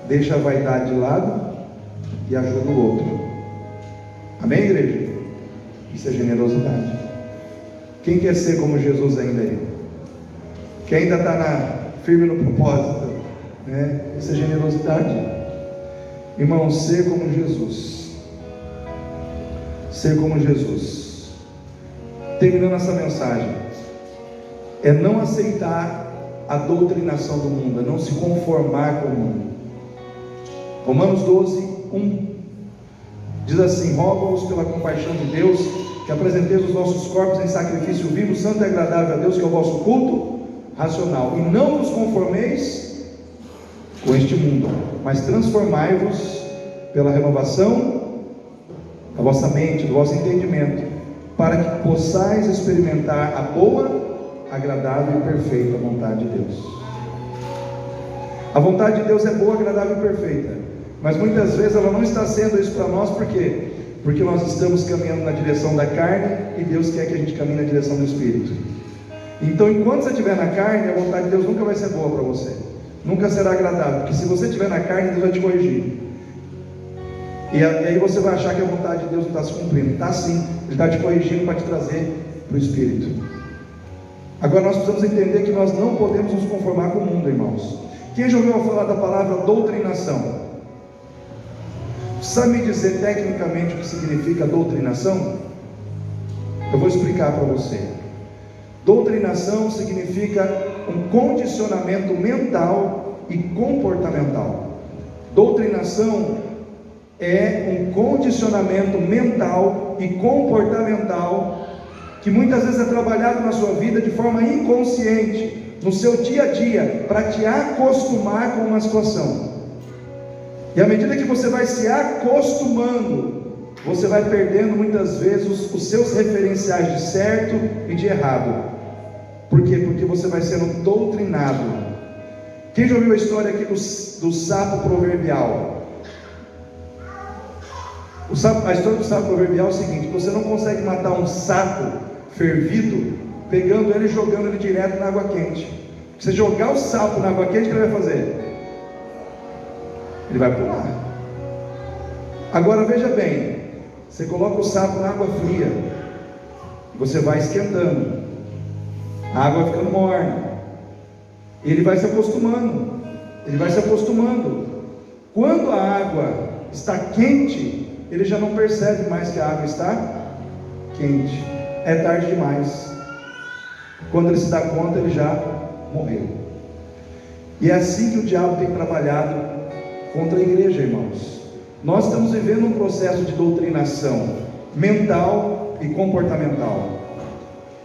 Deixa a vaidade de lado e ajuda o outro. Amém, igreja? Isso é generosidade. Quem quer ser como Jesus ainda aí? Quem ainda está firme no propósito, né? Isso é generosidade. Irmão, ser como Jesus. Ser como Jesus. Terminando essa mensagem, é não aceitar a doutrinação do mundo, é não se conformar com o mundo. Romanos 12, 1 diz assim: rogo-vos pela compaixão de Deus, que apresenteis os vossos corpos em sacrifício vivo, santo e agradável a Deus, que é o vosso culto racional. E não vos conformeis com este mundo, mas transformai-vos pela renovação da vossa mente, do vosso entendimento, para que possais experimentar a boa, agradável e perfeita vontade de Deus. A vontade de Deus é boa, agradável e perfeita, mas muitas vezes ela não está sendo isso para nós. Por quê? Porque nós estamos caminhando na direção da carne e Deus quer que a gente caminhe na direção do Espírito. Então, enquanto você estiver na carne, a vontade de Deus nunca vai ser boa para você, nunca será agradável, porque se você estiver na carne, Deus vai te corrigir. E aí você vai achar que a vontade de Deus não está se cumprindo. Está sim, Ele está te corrigindo para te trazer para o Espírito. Agora nós precisamos entender que nós não podemos nos conformar com o mundo, irmãos. Quem já ouviu falar da palavra doutrinação? Sabe me dizer tecnicamente o que significa doutrinação? Eu vou explicar para você. Doutrinação significa um condicionamento mental e comportamental. Doutrinação é um condicionamento mental e comportamental que muitas vezes é trabalhado na sua vida de forma inconsciente, no seu dia a dia, para te acostumar com uma situação. E à medida que você vai se acostumando, você vai perdendo muitas vezes os seus referenciais de certo e de errado. Por quê? Porque você vai sendo doutrinado. Quem já ouviu a história aqui do sapo proverbial? A história do sapo proverbial é o seguinte: você não consegue matar um sapo fervido pegando ele e jogando ele direto na água quente. Se você jogar o sapo na água quente, o que ele vai fazer? Ele vai pular. Agora veja bem, você coloca o sapo na água fria, você vai esquentando, a água vai ficando morna, ele vai se acostumando, Quando a água está quente, ele já não percebe mais que a água está quente, é tarde demais. Quando ele se dá conta, ele já morreu. E é assim que o diabo tem trabalhado contra a igreja, irmãos. Nós estamos vivendo um processo de doutrinação mental e comportamental.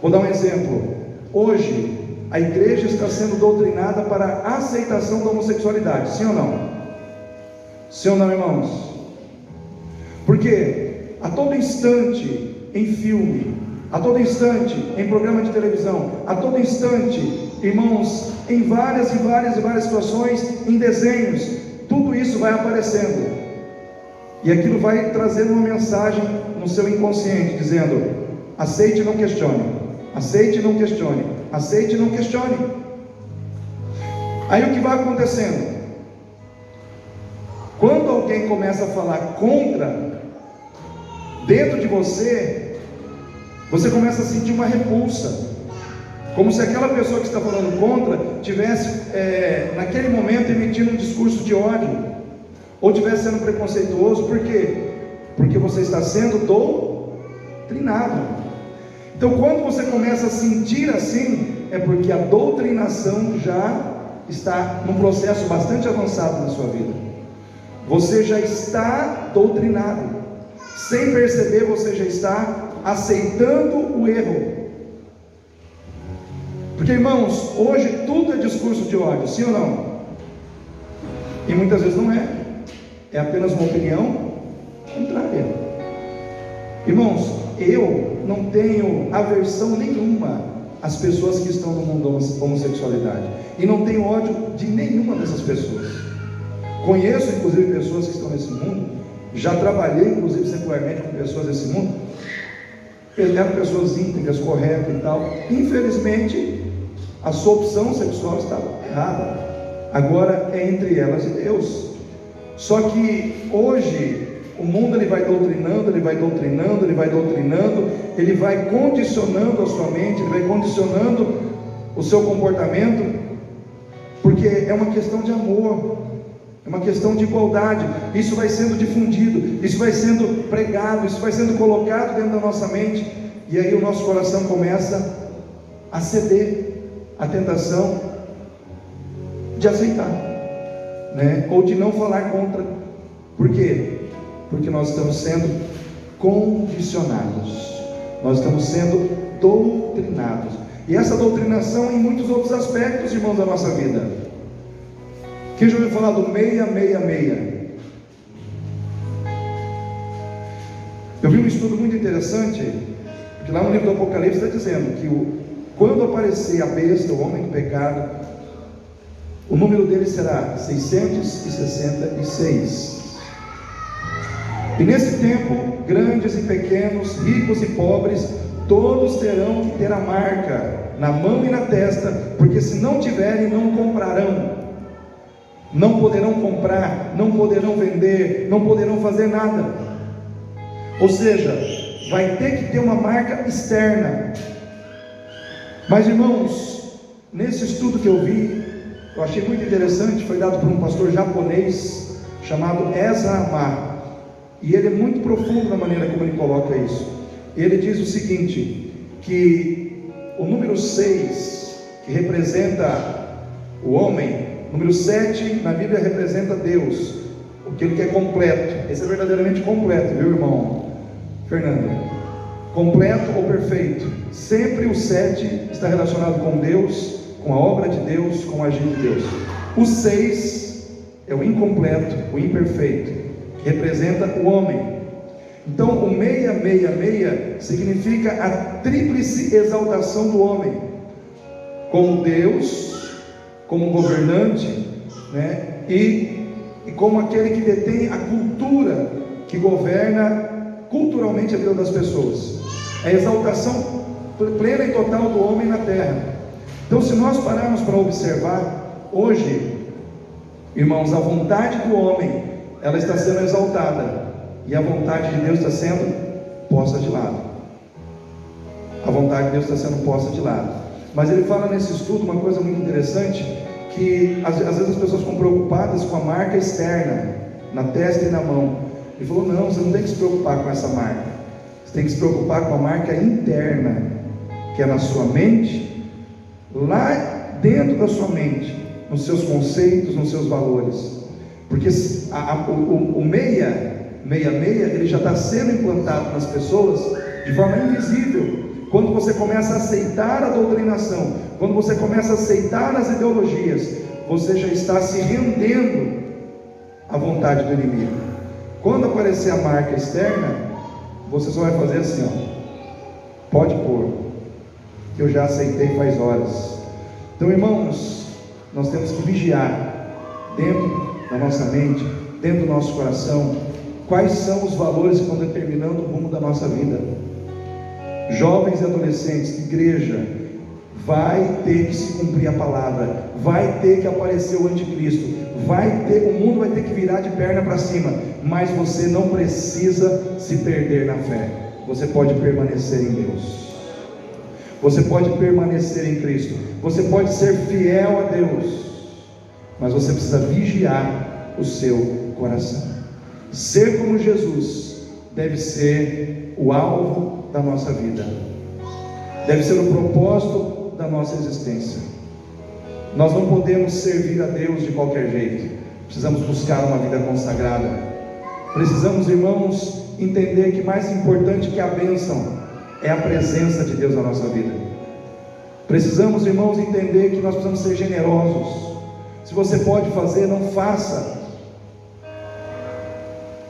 Vou dar um exemplo. Hoje, a igreja está sendo doutrinada para a aceitação da homossexualidade, sim ou não? Sim ou não, irmãos? Porque a todo instante, em filme, a todo instante, em programa de televisão, a todo instante, irmãos, em várias situações, em desenhos, tudo isso vai aparecendo, e aquilo vai trazendo uma mensagem no seu inconsciente, dizendo: aceite e não questione, aceite e não questione, aceite e não questione. Aí o que vai acontecendo? Quando alguém começa a falar contra, dentro de você começa a sentir uma repulsa, como se aquela pessoa que está falando contra tivesse naquele momento emitindo um discurso de ódio, ou estivesse sendo preconceituoso. Por quê? Porque você está sendo doutrinado. Então, quando você começa a sentir assim, é porque a doutrinação já está num processo bastante avançado na sua vida. Você já está doutrinado, sem perceber você já está aceitando o erro. Porque, irmãos, hoje tudo é discurso de ódio, sim ou não? E muitas vezes não é, é apenas uma opinião contrária. Irmãos, eu não tenho aversão nenhuma às pessoas que estão no mundo da homossexualidade, e não tenho ódio de nenhuma dessas pessoas. Conheço inclusive pessoas que estão nesse mundo, já trabalhei inclusive secularmente com pessoas desse mundo, eram pessoas íntegras, corretas e tal. Infelizmente, a sua opção sexual estava errada. Agora é entre elas e Deus. Só que hoje o mundo ele vai doutrinando, ele vai condicionando a sua mente, ele vai condicionando o seu comportamento, porque é uma questão de amor, é uma questão de igualdade. Isso vai sendo difundido, isso vai sendo pregado, isso vai sendo colocado dentro da nossa mente, e aí o nosso coração começa a ceder à tentação de aceitar, né? Ou de não falar contra. Por quê? Porque nós estamos sendo condicionados, nós estamos sendo doutrinados, e essa doutrinação em muitos outros aspectos, irmãos, da nossa vida. Quem já ouviu falar do 666? Eu vi um estudo muito interessante, que lá no livro do Apocalipse está dizendo que quando aparecer a besta, o homem do pecado, o número dele será 666. E nesse tempo, grandes e pequenos, ricos e pobres, todos terão que ter a marca na mão e na testa, porque se não tiverem, não comprarão. Não poderão comprar, não poderão vender, não poderão fazer nada. Ou seja, vai ter que ter uma marca externa. Mas, irmãos, nesse estudo que eu vi, eu achei muito interessante, foi dado por um pastor japonês chamado Ezra Amar, e ele é muito profundo na maneira como ele coloca isso. Ele diz o seguinte, que o número 6, que representa o homem, número 7 na Bíblia representa Deus, aquilo que é completo. Esse é verdadeiramente completo, viu, irmão Fernando? Completo ou perfeito. Sempre o 7 está relacionado com Deus, com a obra de Deus, com o agir de Deus. O 6 é o incompleto, o imperfeito, que representa o homem. Então o 666 significa a tríplice exaltação do homem. como Deus, como governante, né? E como aquele que detém a cultura que governa culturalmente a vida das pessoas. A exaltação plena e total do homem na terra. Então, se nós pararmos para observar, hoje, irmãos, a vontade do homem, ela está sendo exaltada, e a vontade de Deus está sendo posta de lado. A vontade de Deus está sendo posta de lado. Mas ele fala nesse estudo uma coisa muito interessante, que às vezes as pessoas ficam preocupadas com a marca externa, na testa e na mão. Ele falou, não, você não tem que se preocupar com essa marca, você tem que se preocupar com a marca interna, que é na sua mente, lá dentro da sua mente, nos seus conceitos, nos seus valores. Porque o meia, ele já está sendo implantado nas pessoas de forma invisível. Quando você começa a aceitar a doutrinação, quando você começa a aceitar as ideologias, você já está se rendendo à vontade do inimigo. Quando aparecer a marca externa, você só vai fazer assim, ó, pode pôr, que eu já aceitei faz horas. Então, irmãos, nós temos que vigiar dentro da nossa mente, dentro do nosso coração, quais são os valores que estão determinando o rumo da nossa vida. Jovens e adolescentes, igreja, vai ter que se cumprir a palavra, vai ter que aparecer o anticristo, o mundo vai ter que virar de perna para cima, mas você não precisa se perder na fé. Você pode permanecer em Deus, você pode permanecer em Cristo, você pode ser fiel a Deus, mas você precisa vigiar o seu coração. Ser como Jesus deve ser o alvo da nossa vida, deve ser o propósito da nossa existência. Nós não podemos servir a Deus de qualquer jeito, precisamos buscar uma vida consagrada. Precisamos, irmãos, entender que mais importante que a bênção é a presença de Deus na nossa vida. Precisamos, irmãos, entender que nós precisamos ser generosos. Se você pode fazer, não faça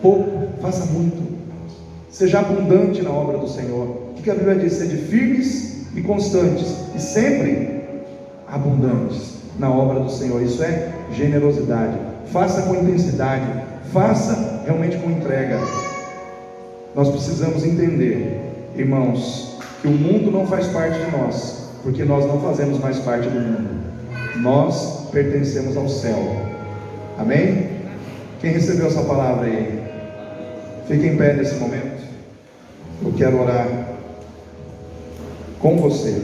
pouco, faça muito. Seja abundante na obra do Senhor. O que a Bíblia diz? Sede firmes e constantes, e sempre abundantes na obra do Senhor. Isso é generosidade. Faça com intensidade, faça realmente com entrega. Nós precisamos entender, irmãos, que o mundo não faz parte de nós, porque nós não fazemos mais parte do mundo. Nós pertencemos ao céu. Amém? Quem recebeu essa palavra aí? Fique em pé nesse momento. Eu quero orar com você.